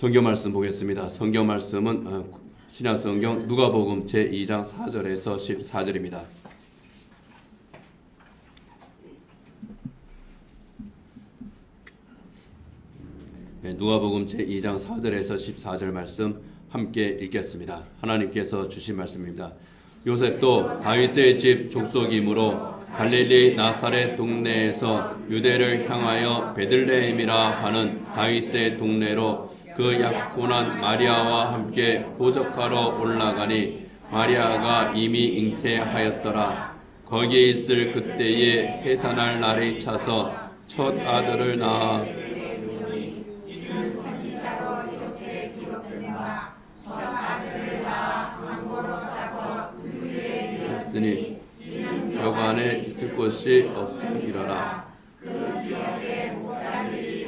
성경 말씀 보겠습니다. 성경 말씀은 신약성경 누가복음 제2장 4절에서 14절입니다. 누가복음 제2장 4절에서 14절 말씀 함께 읽겠습니다. 하나님께서 주신 말씀입니다. 요셉도 다윗의 집 족속이므로 갈릴리 나사렛 동네에서 유대를 향하여 베들레헴이라 하는 다윗의 동네로 그 약혼한 마리아와 함께 보적하러 올라가니 마리아가 이미 잉태하였더라. 거기에 있을 그때에 해산할 날이 차서 첫 아들을 낳아 했으니 여관에 있을 곳이 없음이러라.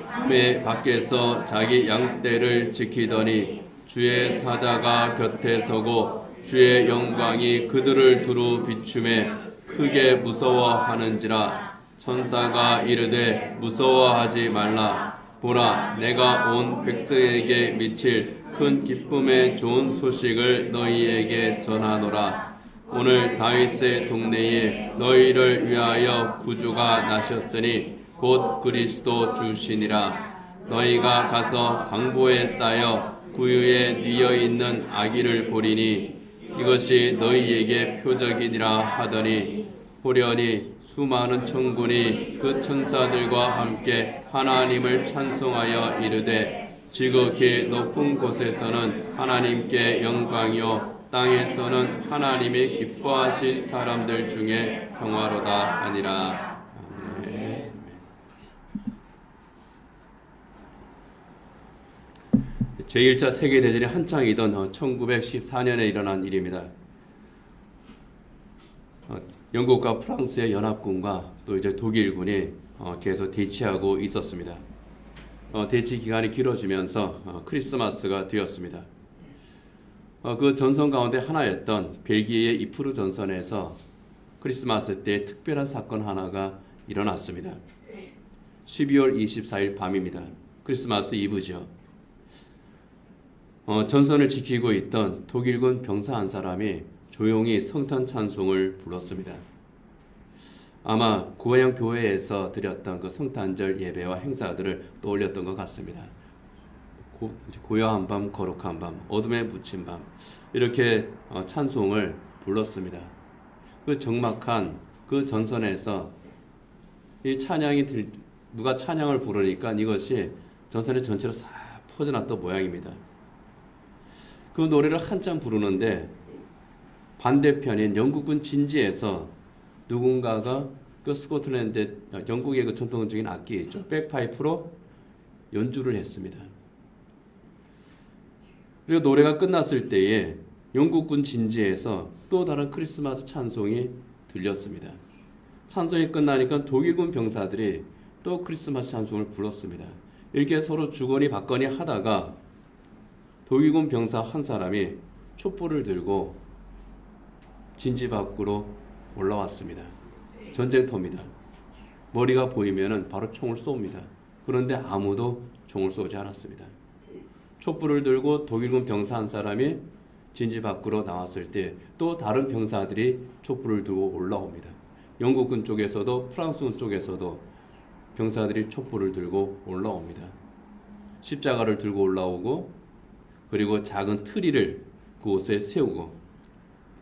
밤에 밖에서 자기 양떼를 지키더니 주의 사자가 곁에 서고 주의 영광이 그들을 두루 비추매 크게 무서워하는지라. 천사가 이르되 무서워하지 말라. 보라, 내가 온 백성에게 미칠 큰 기쁨의 좋은 소식을 너희에게 전하노라. 오늘 다윗의 동네에 너희를 위하여 구주가 나셨으니 곧 그리스도 주시니라. 너희가 가서 강보에 쌓여 구유에 뉘어 있는 아기를 보리니 이것이 너희에게 표적이니라 하더니 호련히 수많은 천군이 그 천사들과 함께 하나님을 찬송하여 이르되 지극히 높은 곳에서는 하나님께 영광이요 땅에서는 하나님이 기뻐하신 사람들 중에 평화로다 하니라. 아멘. 제1차 세계대전이 한창이던 1914년에 일어난 일입니다. 영국과 프랑스의 연합군과 또 이제 독일군이 계속 대치하고 있었습니다. 대치 기간이 길어지면서 크리스마스가 되었습니다. 그 전선 가운데 하나였던 벨기에의 이프르 전선에서 크리스마스 때 특별한 사건 하나가 일어났습니다. 12월 24일 밤입니다. 크리스마스 이브죠. 전선을 지키고 있던 독일군 병사 한 사람이 조용히 성탄 찬송을 불렀습니다. 아마 고향 교회에서 드렸던 그 성탄절 예배와 행사들을 떠올렸던 것 같습니다. 고요한 밤, 거룩한 밤, 어둠에 묻힌 밤, 이렇게 찬송을 불렀습니다. 그 적막한 그 전선에서 이 찬양이 누가 찬양을 부르니까 이것이 전선의 전체로 싹 퍼져났던 모양입니다. 그 노래를 한참 부르는데 반대편인 영국군 진지에서 누군가가 그 스코틀랜드 영국의 그 전통적인 악기죠, 백파이프로 연주를 했습니다. 그리고 노래가 끝났을 때에 영국군 진지에서 또 다른 크리스마스 찬송이 들렸습니다. 찬송이 끝나니까 독일군 병사들이 또 크리스마스 찬송을 불렀습니다. 이렇게 서로 주거니 받거니 하다가 독일군 병사 한 사람이 촛불을 들고 진지 밖으로 올라왔습니다. 전쟁터입니다. 머리가 보이면은 바로 총을 쏩니다. 그런데 아무도 총을 쏘지 않았습니다. 촛불을 들고 독일군 병사 한 사람이 진지 밖으로 나왔을 때 또 다른 병사들이 촛불을 들고 올라옵니다. 영국군 쪽에서도 프랑스군 쪽에서도 병사들이 촛불을 들고 올라옵니다. 십자가를 들고 올라오고 그리고 작은 트리를 그곳에 세우고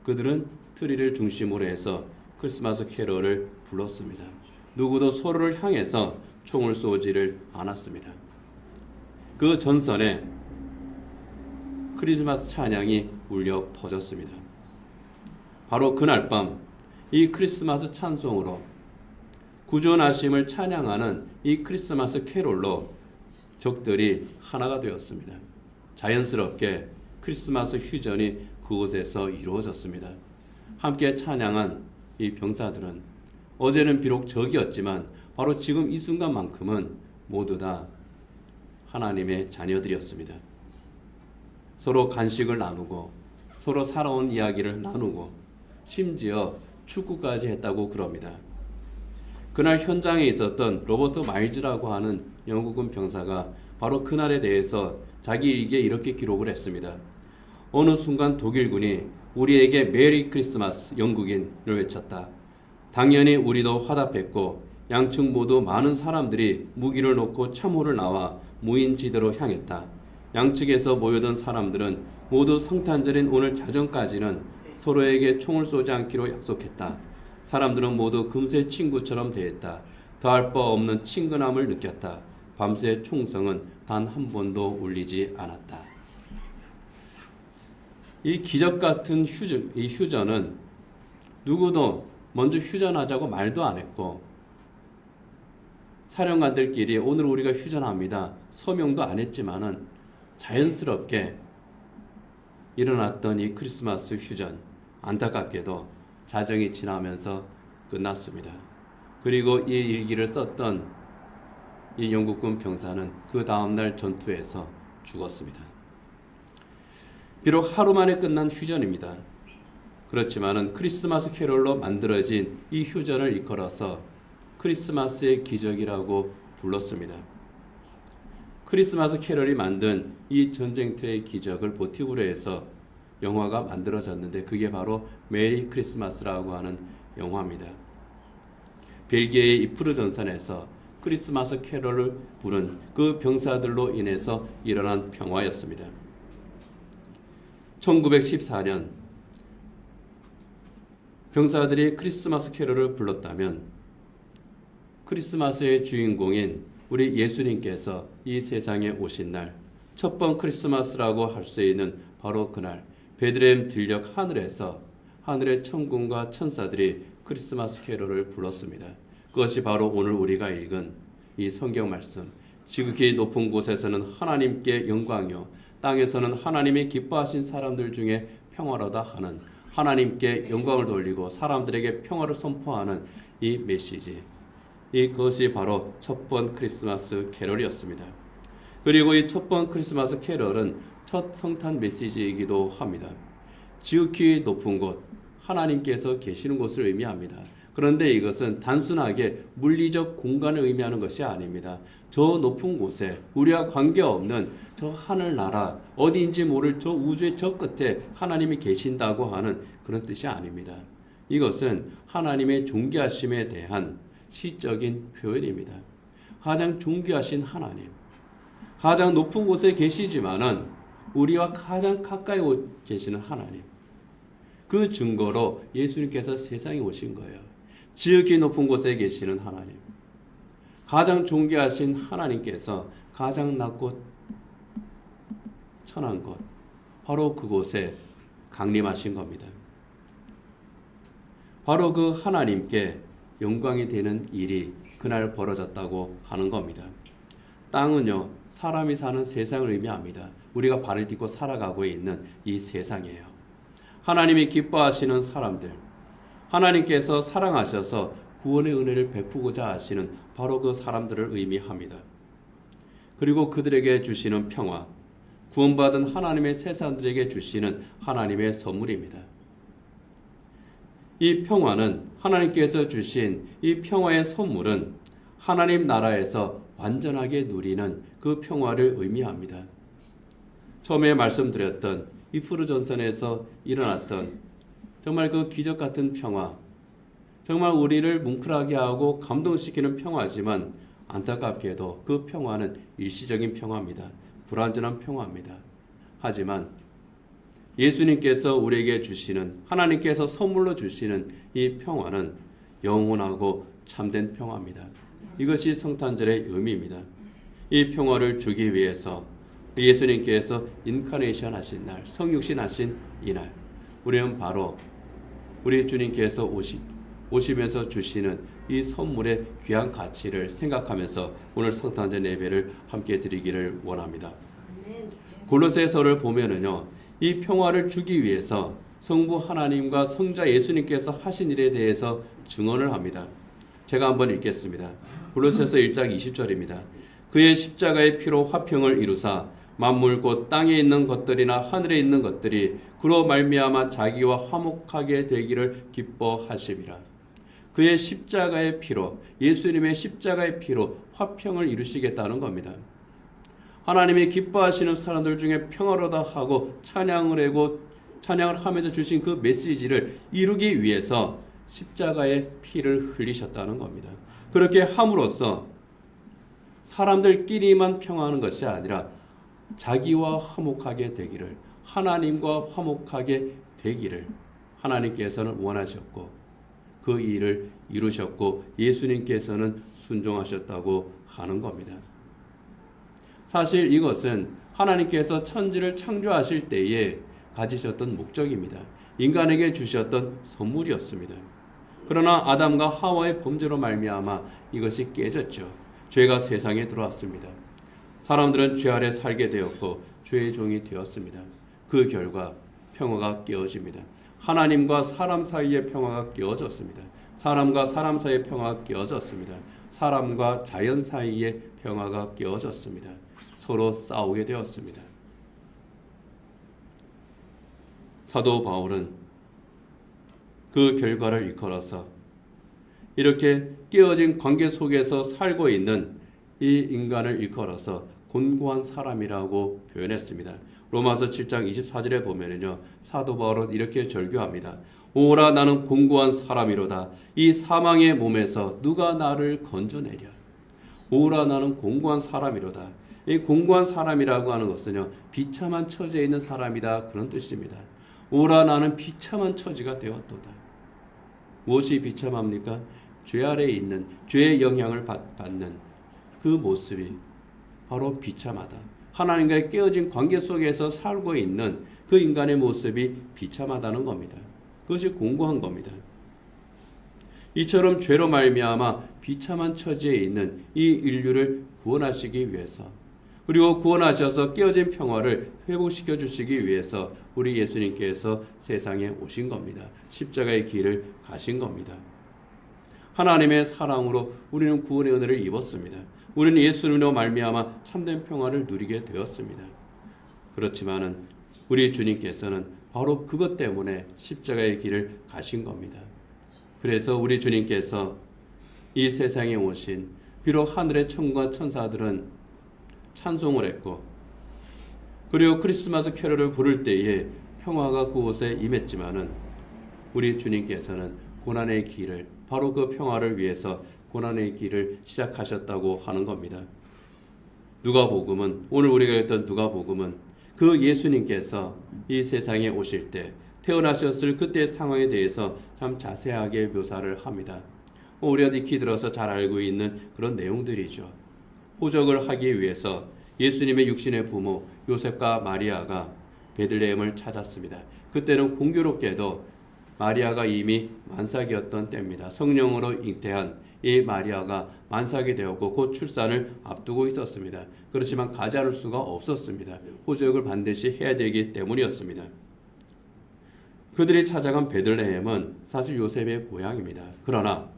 그들은 트리를 중심으로 해서 크리스마스 캐럴을 불렀습니다. 누구도 서로를 향해서 총을 쏘지를 않았습니다. 그 전선에 크리스마스 찬양이 울려 퍼졌습니다. 바로 그날 밤 이 크리스마스 찬송으로 구원하심을 찬양하는 이 크리스마스 캐롤로 적들이 하나가 되었습니다. 자연스럽게 크리스마스 휴전이 그곳에서 이루어졌습니다. 함께 찬양한 이 병사들은 어제는 비록 적이었지만 바로 지금 이 순간만큼은 모두 다 하나님의 자녀들이었습니다. 서로 간식을 나누고 서로 살아온 이야기를 나누고 심지어 축구까지 했다고 그럽니다. 그날 현장에 있었던 로버트 마일즈라고 하는 영국군 병사가 바로 그날에 대해서 자기 일기에 이렇게 기록을 했습니다. 어느 순간 독일군이 우리에게 메리 크리스마스 영국인을 외쳤다. 당연히 우리도 화답했고 양측 모두 많은 사람들이 무기를 놓고 참호를 나와 무인지대로 향했다. 양측에서 모여든 사람들은 모두 성탄절인 오늘 자정까지는 서로에게 총을 쏘지 않기로 약속했다. 사람들은 모두 금세 친구처럼 대했다. 더할 바 없는 친근함을 느꼈다. 밤새 총성은 단 한 번도 울리지 않았다. 이 기적 같은 이 휴전은 누구도 먼저 휴전하자고 말도 안 했고, 사령관들끼리 오늘 우리가 휴전합니다 서명도 안 했지만은 자연스럽게 일어났던 이 크리스마스 휴전, 안타깝게도 자정이 지나면서 끝났습니다. 그리고 이 일기를 썼던 이 영국군 병사는 그 다음날 전투에서 죽었습니다. 비록 하루 만에 끝난 휴전입니다. 그렇지만은 크리스마스 캐롤로 만들어진 이 휴전을 이끌어서 크리스마스의 기적이라고 불렀습니다. 크리스마스 캐럴이 만든 이 전쟁터의 기적을 모티브로 해서 영화가 만들어졌는데 그게 바로 메리 크리스마스라고 하는 영화입니다. 벨기에의 이프르 전선에서 크리스마스 캐럴을 부른 그 병사들로 인해서 일어난 평화였습니다. 1914년 병사들이 크리스마스 캐럴을 불렀다면 크리스마스의 주인공인 우리 예수님께서 이 세상에 오신 날, 첫 번 크리스마스라고 할 수 있는 바로 그날, 베들레헴 들녘 하늘에서 하늘의 천군과 천사들이 크리스마스 캐롤을 불렀습니다. 그것이 바로 오늘 우리가 읽은 이 성경 말씀, 지극히 높은 곳에서는 하나님께 영광이요 땅에서는 하나님이 기뻐하신 사람들 중에 평화로다 하는, 하나님께 영광을 돌리고 사람들에게 평화를 선포하는 이 메시지, 이것이 바로 첫 번 크리스마스 캐럴이었습니다. 그리고 이 첫 번 크리스마스 캐럴은 첫 성탄 메시지이기도 합니다. 지극히 높은 곳, 하나님께서 계시는 곳을 의미합니다. 그런데 이것은 단순하게 물리적 공간을 의미하는 것이 아닙니다. 저 높은 곳에 우리와 관계없는 저 하늘나라, 어디인지 모를 저 우주의 저 끝에 하나님이 계신다고 하는 그런 뜻이 아닙니다. 이것은 하나님의 존귀하심에 대한 시적인 표현입니다. 가장 존귀하신 하나님, 가장 높은 곳에 계시지만은 우리와 가장 가까이 계시는 하나님, 그 증거로 예수님께서 세상에 오신 거예요. 지극히 높은 곳에 계시는 하나님, 가장 존귀하신 하나님께서 가장 낮고 천한 곳, 바로 그곳에 강림하신 겁니다. 바로 그 하나님께 영광이 되는 일이 그날 벌어졌다고 하는 겁니다. 땅은요, 사람이 사는 세상을 의미합니다. 우리가 발을 딛고 살아가고 있는 이 세상이에요. 하나님이 기뻐하시는 사람들, 하나님께서 사랑하셔서 구원의 은혜를 베푸고자 하시는 바로 그 사람들을 의미합니다. 그리고 그들에게 주시는 평화, 구원받은 하나님의 새 사람들에게 주시는 하나님의 선물입니다. 이 평화는, 하나님께서 주신 이 평화의 선물은 하나님 나라에서 완전하게 누리는 그 평화를 의미합니다. 처음에 말씀드렸던 이프르 전선에서 일어났던 정말 그 기적 같은 평화, 정말 우리를 뭉클하게 하고 감동시키는 평화지만 안타깝게도 그 평화는 일시적인 평화입니다. 불완전한 평화입니다. 하지만 예수님께서 우리에게 주시는, 하나님께서 선물로 주시는 이 평화는 영원하고 참된 평화입니다. 이것이 성탄절의 의미입니다. 이 평화를 주기 위해서 예수님께서 인카네이션 하신 날, 성육신 하신 이날, 우리는 바로 우리 주님께서 오시면서 주시는 이 선물의 귀한 가치를 생각하면서 오늘 성탄절 예배를 함께 드리기를 원합니다. 골로새서를 보면은요, 이 평화를 주기 위해서 성부 하나님과 성자 예수님께서 하신 일에 대해서 증언을 합니다. 제가 한번 읽겠습니다. 골로새서 1장 20절입니다. 그의 십자가의 피로 화평을 이루사 만물 곧 땅에 있는 것들이나 하늘에 있는 것들이 그로 말미암아 자기와 화목하게 되기를 기뻐하심이라. 그의 십자가의 피로, 예수님의 십자가의 피로 화평을 이루시겠다는 겁니다. 하나님이 기뻐하시는 사람들 중에 평화로다 하고 찬양을 하면서 주신 그 메시지를 이루기 위해서 십자가의 피를 흘리셨다는 겁니다. 그렇게 함으로써 사람들끼리만 평화하는 것이 아니라 자기와 화목하게 되기를, 하나님과 화목하게 되기를 하나님께서는 원하셨고 그 일을 이루셨고 예수님께서는 순종하셨다고 하는 겁니다. 사실 이것은 하나님께서 천지를 창조하실 때에 가지셨던 목적입니다. 인간에게 주셨던 선물이었습니다. 그러나 아담과 하와의 범죄로 말미암아 이것이 깨졌죠. 죄가 세상에 들어왔습니다. 사람들은 죄 아래 살게 되었고 죄의 종이 되었습니다. 그 결과 평화가 깨어집니다. 하나님과 사람 사이의 평화가 깨어졌습니다. 사람과 사람 사이의 평화가 깨어졌습니다. 사람과 자연 사이의 평화가 깨어졌습니다. 서로 싸우게 되었습니다. 사도 바울은 그 결과를 일컬어서 이렇게 깨어진 관계 속에서 살고 있는 이 인간을 일컬어서 곤고한 사람이라고 표현했습니다. 로마서 7장 24절에 보면은요, 사도 바울은 이렇게 절규합니다. 오라 나는 곤고한 사람이로다. 이 사망의 몸에서 누가 나를 건져내랴. 오라 나는 곤고한 사람이로다. 이 곤고한 사람이라고 하는 것은요, 비참한 처지에 있는 사람이다, 그런 뜻입니다. 오라 나는 비참한 처지가 되었도다. 무엇이 비참합니까? 죄 아래에 있는, 죄의 영향을 받는 그 모습이 바로 비참하다. 하나님과의 깨어진 관계 속에서 살고 있는 그 인간의 모습이 비참하다는 겁니다. 그것이 공고한 겁니다. 이처럼 죄로 말미암아 비참한 처지에 있는 이 인류를 구원하시기 위해서, 그리고 구원하셔서 깨어진 평화를 회복시켜 주시기 위해서 우리 예수님께서 세상에 오신 겁니다. 십자가의 길을 가신 겁니다. 하나님의 사랑으로 우리는 구원의 은혜를 입었습니다. 우리는 예수님으로 말미암아 참된 평화를 누리게 되었습니다. 그렇지만은 우리 주님께서는 바로 그것 때문에 십자가의 길을 가신 겁니다. 그래서 우리 주님께서 이 세상에 오신, 비록 하늘의 천과 천사들은 찬송을 했고, 그리고 크리스마스 캐롤을 부를 때에 평화가 그곳에 임했지만은 우리 주님께서는 고난의 길을, 바로 그 평화를 위해서 고난의 길을 시작하셨다고 하는 겁니다. 누가복음은, 오늘 우리가 했던 누가복음은 그 예수님께서 이 세상에 오실 때 태어나셨을 그때의 상황에 대해서 참 자세하게 묘사를 합니다. 우리가 익히 들어서 잘 알고 있는 그런 내용들이죠. 호적을 하기 위해서 예수님의 육신의 부모 요셉과 마리아가 베들레헴을 찾았습니다. 그때는 공교롭게도 마리아가 이미 만삭이었던 때입니다. 성령으로 잉태한 이 마리아가 만삭이 되었고 곧 출산을 앞두고 있었습니다. 그렇지만 가지 않을 수가 없었습니다. 호적을 반드시 해야 되기 때문이었습니다. 그들이 찾아간 베들레헴은 사실 요셉의 고향입니다. 그러나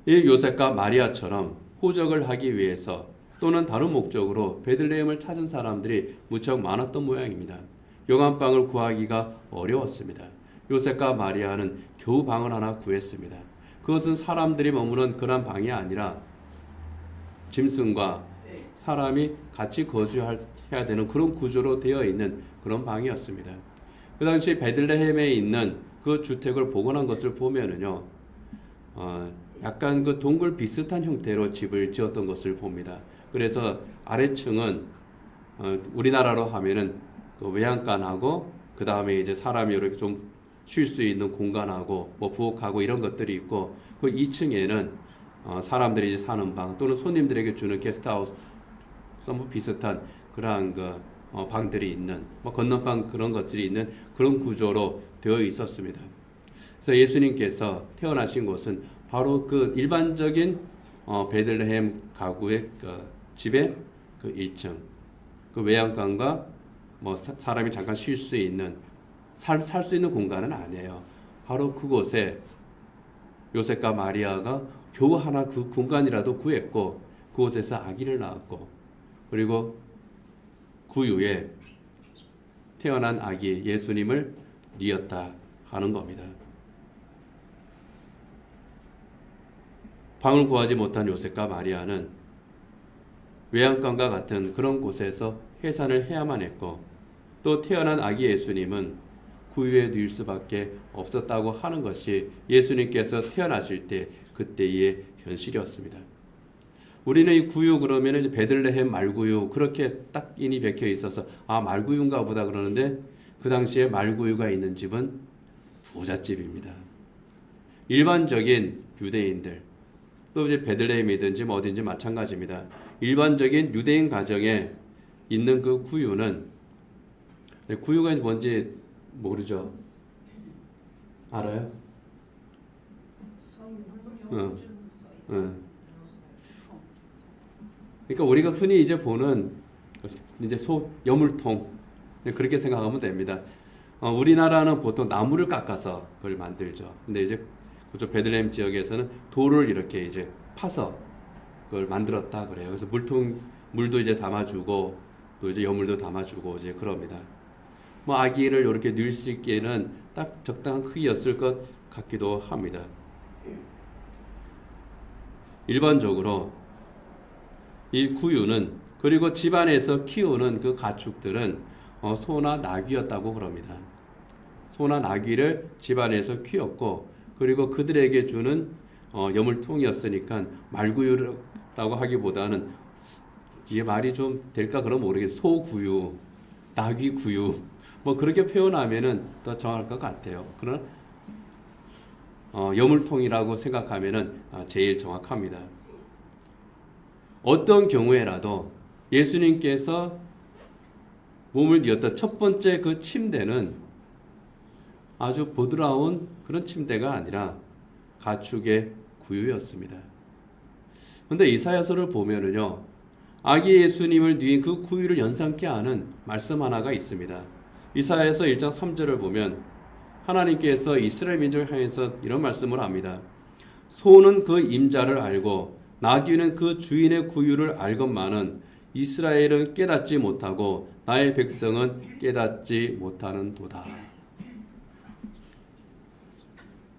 이 요셉과 마리아처럼 호적을 하기 위해서 또는 다른 목적으로 베들레헴을 찾은 사람들이 무척 많았던 모양입니다. 용암방을 구하기가 어려웠습니다. 요셉과 마리아는 겨우 방을 하나 구했습니다. 그것은 사람들이 머무는 그런 방이 아니라 짐승과 사람이 같이 거주해야 되는 그런 구조로 되어 있는 그런 방이었습니다. 그 당시 베들레헴에 있는 그 주택을 복원한 것을 보면은요, 약간 그 동굴 비슷한 형태로 집을 지었던 것을 봅니다. 그래서 아래층은 우리나라로 하면은 그 외양간하고 그 다음에 이제 사람이 이렇게 좀 쉴 수 있는 공간하고 뭐 부엌하고 이런 것들이 있고, 그 2층에는 사람들이 이제 사는 방 또는 손님들에게 주는 게스트하우스 뭐 비슷한 그러한 그 방들이 있는, 뭐 건넌방 그런 것들이 있는 그런 구조로 되어 있었습니다. 그래서 예수님께서 태어나신 곳은 바로 그 일반적인 베들레헴 가구의 그 집의 그 1층, 그 외양간과 뭐 사람이 잠깐 쉴 수 있는 살 수 있는 공간은 아니에요. 바로 그곳에 요셉과 마리아가 겨우 하나 그 공간이라도 구했고 그곳에서 아기를 낳았고, 그리고 그 후에 태어난 아기 예수님을 뉘었다 하는 겁니다. 방을 구하지 못한 요셉과 마리아는 외양간과 같은 그런 곳에서 해산을 해야만 했고 또 태어난 아기 예수님은 구유에 누일 수밖에 없었다고 하는 것이 예수님께서 태어나실 때 그때의 현실이었습니다. 우리는 이 구유 그러면 이제 베들레헴 말구유 그렇게 딱 인이 박혀 있어서 아 말구유인가 보다 그러는데 그 당시에 말구유가 있는 집은 부잣집입니다. 일반적인 유대인들 또 이제 베들레헴이든지 뭐 어딘지 마찬가지입니다. 일반적인 유대인 가정에 있는 그 구유는 구유가 뭔지 모르죠? 알아요? 그러니까 우리가 흔히 이제 보는 이제 여물통 그렇게 생각하면 됩니다. 우리나라는 보통 나무를 깎아서 그걸 만들죠. 근데 이제 그쪽 베들레헴 지역에서는 돌을 이렇게 이제 파서 그걸 만들었다 그래요. 그래서 물도 이제 담아주고 또 이제 여물도 담아주고 이제 그럽니다. 뭐 아기를 이렇게 누일 수 있기에는 딱 적당한 크기였을 것 같기도 합니다. 일반적으로 이 구유는 그리고 집안에서 키우는 그 가축들은 소나 나귀였다고 그럽니다. 소나 나귀를 집안에서 키웠고 그리고 그들에게 주는 여물통이었으니까 말구유라고 하기보다는 이게 말이 좀 될까 그럼 모르겠어요. 소구유, 나귀구유 뭐 그렇게 표현하면은 더 정확할 것 같아요. 그러나 여물통이라고 생각하면은 제일 정확합니다. 어떤 경우에라도 예수님께서 몸을 뉘었던 첫 번째 그 침대는 아주 보드라운 그런 침대가 아니라 가축의 구유였습니다. 그런데 이사야서를 보면은요, 아기 예수님을 뉘인 그 구유를 연상케 하는 말씀 하나가 있습니다. 이사야서 1장 3절을 보면 하나님께서 이스라엘 민족을 향해서 이런 말씀을 합니다. 소는 그 임자를 알고 나귀는 그 주인의 구유를 알건만은 이스라엘은 깨닫지 못하고 나의 백성은 깨닫지 못하는도다.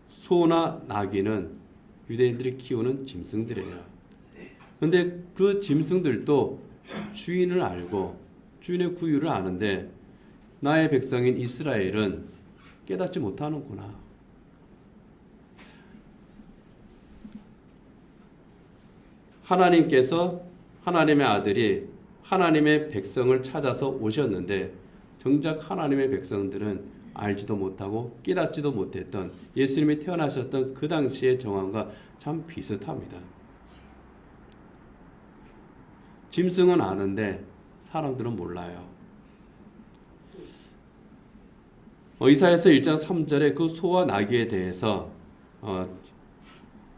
소나 나귀는 유대인들이 키우는 짐승들이에요. 그런데 그 짐승들도 주인을 알고 주인의 구유를 아는데 나의 백성인 이스라엘은 깨닫지 못하는구나. 하나님께서 하나님의 아들이 하나님의 백성을 찾아서 오셨는데 정작 하나님의 백성들은 알지도 못하고 깨닫지도 못했던 예수님이 태어나셨던 그 당시의 정황과 참 비슷합니다. 짐승은 아는데 사람들은 몰라요. 이사야서 1장 3절에 그 소와 나귀에 대해서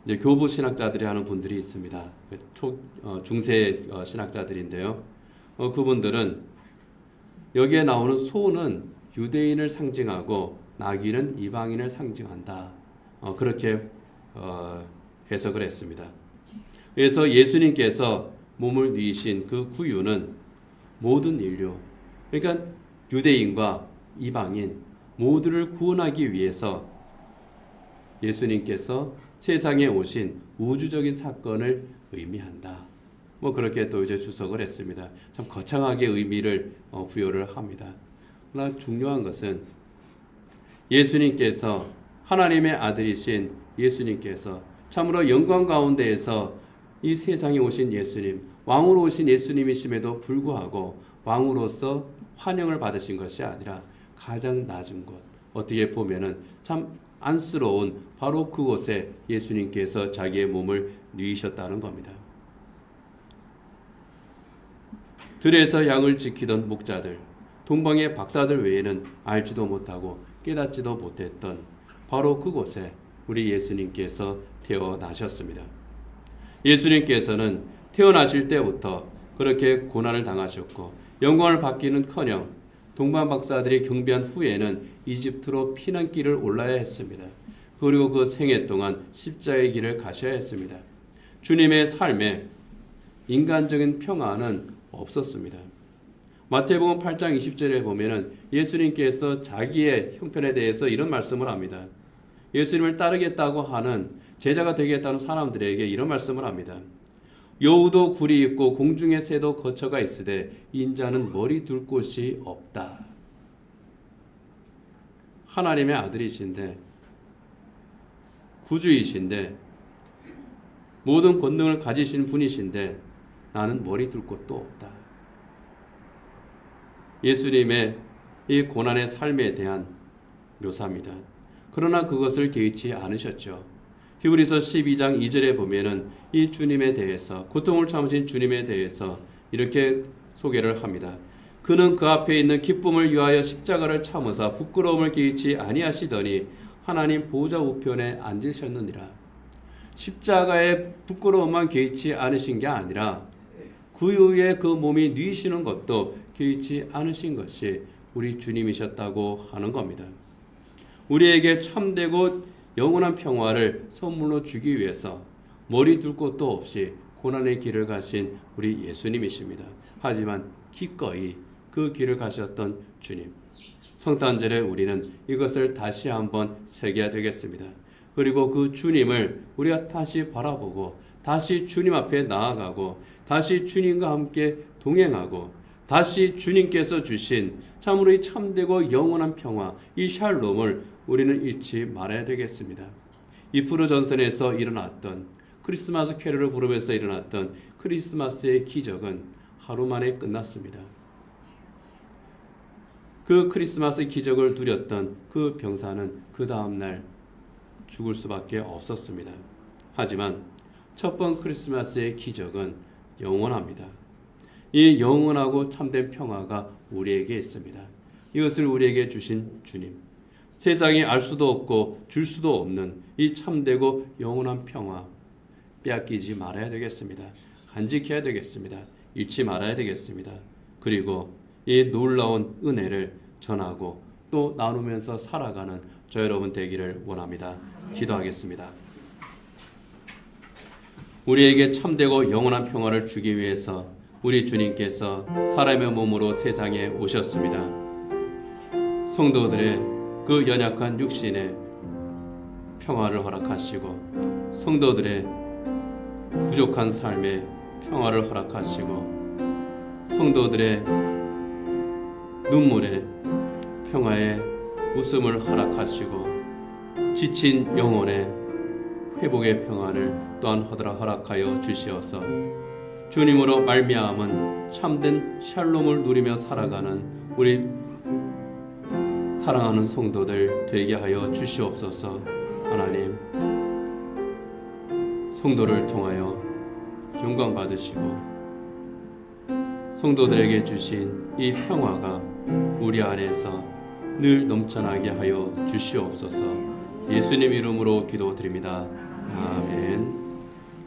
이제 교부 신학자들이 하는 분들이 있습니다. 중세 신학자들인데요. 그분들은 여기에 나오는 소는 유대인을 상징하고 나귀는 이방인을 상징한다. 그렇게 해석을 했습니다. 그래서 예수님께서 몸을 뉘신 그 구유는 모든 인류, 그러니까 유대인과 이방인 모두를 구원하기 위해서 예수님께서 세상에 오신 우주적인 사건을 의미한다. 뭐 그렇게 또 이제 주석을 했습니다. 참 거창하게 의미를 부여를 합니다. 그러나 중요한 것은 예수님께서 하나님의 아들이신 예수님께서 참으로 영광 가운데에서 이 세상에 오신 예수님, 왕으로 오신 예수님이심에도 불구하고 왕으로서 환영을 받으신 것이 아니라 가장 낮은 곳, 어떻게 보면은 참 안쓰러운 바로 그곳에 예수님께서 자기의 몸을 누이셨다는 겁니다. 들에서 양을 지키던 목자들, 동방의 박사들 외에는 알지도 못하고 깨닫지도 못했던 바로 그곳에 우리 예수님께서 태어나셨습니다. 예수님께서는 태어나실 때부터 그렇게 고난을 당하셨고 영광을 받기는커녕 동방 박사들이 경배한 후에는 이집트로 피난길을 올라야 했습니다. 그리고 그 생애 동안 십자가의 길을 가셔야 했습니다. 주님의 삶에 인간적인 평안은 없었습니다. 마태복음 8장 20절에 보면은 예수님께서 자기의 형편에 대해서 이런 말씀을 합니다. 예수님을 따르겠다고 하는 제자가 되겠다는 사람들에게 이런 말씀을 합니다. 여우도 굴이 있고 공중의 새도 거처가 있으되 인자는 머리 둘 곳이 없다. 하나님의 아들이신데, 구주이신데, 모든 권능을 가지신 분이신데 나는 머리 둘 곳도 없다. 예수님의 이 고난의 삶에 대한 묘사입니다. 그러나 그것을 개의치 않으셨죠. 히브리서 12장 2절에 보면은 이 주님에 대해서, 고통을 참으신 주님에 대해서 이렇게 소개를 합니다. 그는 그 앞에 있는 기쁨을 위하여 십자가를 참으사 부끄러움을 개의치 아니하시더니 하나님 보좌 우편에 앉으셨느니라. 십자가의 부끄러움만 개의치 않으신 게 아니라 그 이후에 그 몸이 뉘시는 것도 개의치 않으신 것이 우리 주님이셨다고 하는 겁니다. 우리에게 참되고 영원한 평화를 선물로 주기 위해서 머리 둘 곳도 없이 고난의 길을 가신 우리 예수님이십니다. 하지만 기꺼이 그 길을 가셨던 주님. 성탄절에 우리는 이것을 다시 한번 새겨야 되겠습니다. 그리고 그 주님을 우리가 다시 바라보고 다시 주님 앞에 나아가고 다시 주님과 함께 동행하고 다시 주님께서 주신 참으로 이 참되고 영원한 평화, 이 샬롬을 우리는 잃지 말아야 되겠습니다. 이프로 전선에서 일어났던 크리스마스 캐롤을 부르면서 일어났던 크리스마스의 기적은 하루 만에 끝났습니다. 그 크리스마스 기적을 누렸던 그 병사는 그 다음날 죽을 수밖에 없었습니다. 하지만 첫 번 크리스마스의 기적은 영원합니다. 이 영원하고 참된 평화가 우리에게 있습니다. 이것을 우리에게 주신 주님. 세상이 알 수도 없고 줄 수도 없는 이 참되고 영원한 평화 빼앗기지 말아야 되겠습니다. 간직해야 되겠습니다. 잃지 말아야 되겠습니다. 그리고 이 놀라운 은혜를 전하고 또 나누면서 살아가는 저 여러분 되기를 원합니다. 기도하겠습니다. 우리에게 참되고 영원한 평화를 주기 위해서 우리 주님께서 사람의 몸으로 세상에 오셨습니다. 성도들의 그 연약한 육신에 평화를 허락하시고 성도들의 부족한 삶에 평화를 허락하시고 성도들의 눈물에 평화의 웃음을 허락하시고 지친 영혼의 회복의 평화를 또한 허락하여 주시어서 주님으로 말미암은 참된 샬롬을 누리며 살아가는 우리 사랑하는 성도들 되게 하여 주시옵소서. 하나님, 성도를 통하여 영광 받으시고 성도들에게 주신 이 평화가 우리 안에서 늘 넘쳐나게 하여 주시옵소서. 예수님 이름으로 기도드립니다. 아멘.